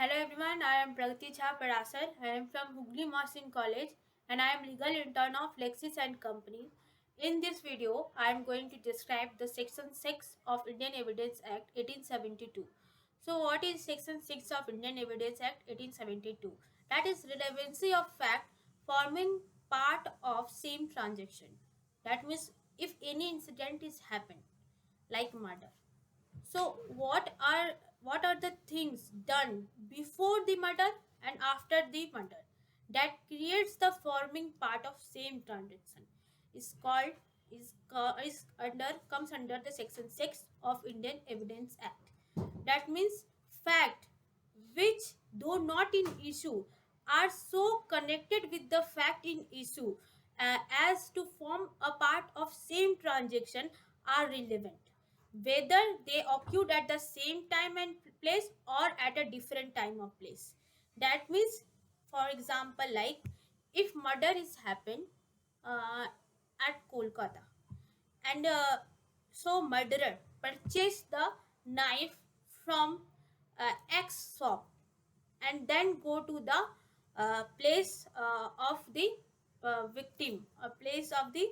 Hello everyone, I am Pragati Jha Parasar. I am from Hooghly Mohsin College and I am legal intern of Lexis and Company. In this video, I am going to describe the Section 6 of Indian Evidence Act 1872. So what is Section 6 of Indian Evidence Act 1872? That is relevancy of fact forming part of same transaction. That means if any incident is happened like murder, so what are the things done before the murder and after the murder that creates the forming part of same transaction is called is under comes under the section 6 of Indian Evidence Act. That means fact which though not in issue are so connected with the fact in issue as to form a part of same transaction are relevant, whether they occurred at the same time and place or at a different time or place. That means, for example, like if murder is happened uh, at Kolkata, and so murderer purchased the knife from X shop and then go to the place of the victim, a place of the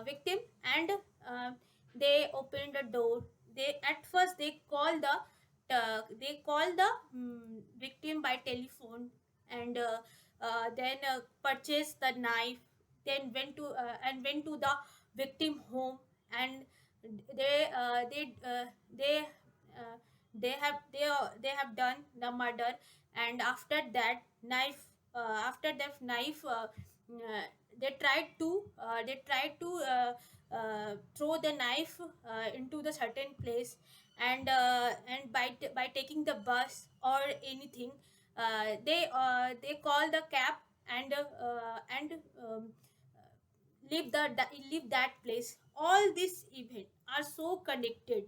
victim, and uh, they open the door. They at first they call the victim by telephone, and then purchase the knife, then went to the victim home, and they uh, they uh, they uh, they have done the murder. And after that knife they tried to throw the knife into the certain place, and by taking the bus or anything, they call the cab, and leave that place. All these events are so connected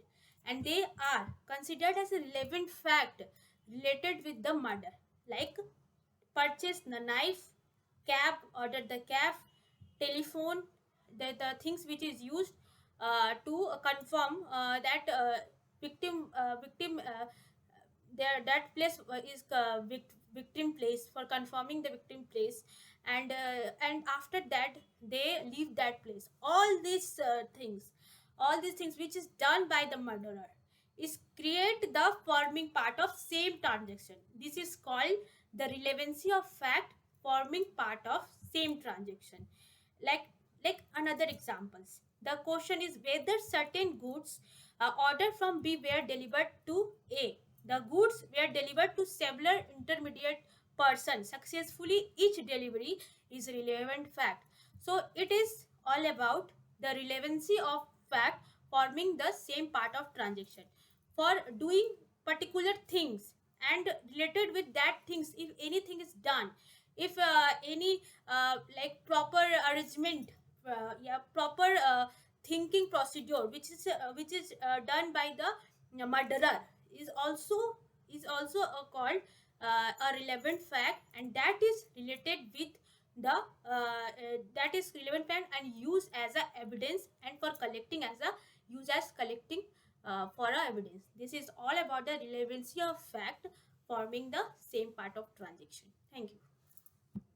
and they are considered as a relevant fact related with the murder, like purchase the knife, cab, order the cab, telephone, the things which is used to confirm that victim there that place is victim place, for confirming the victim place. And after that they leave that place. All these things which is done by the murderer is create the forming part of same transaction. This is called the relevancy of fact forming part of same transaction. Like like another examples, the question is whether certain goods ordered from B were delivered to A. The goods were delivered to several intermediate persons successfully. Each delivery is relevant fact. So it is all about the relevancy of fact forming the same part of transaction for doing particular things, and related with that things, if anything is done, if any like proper arrangement, proper thinking procedure which is done by the murderer is also called a relevant fact, and that is related with the that is relevant fact and used as a evidence, and for collecting as a use as collecting for a evidence. This is all about the relevancy of fact forming the same part of transaction. Thank you.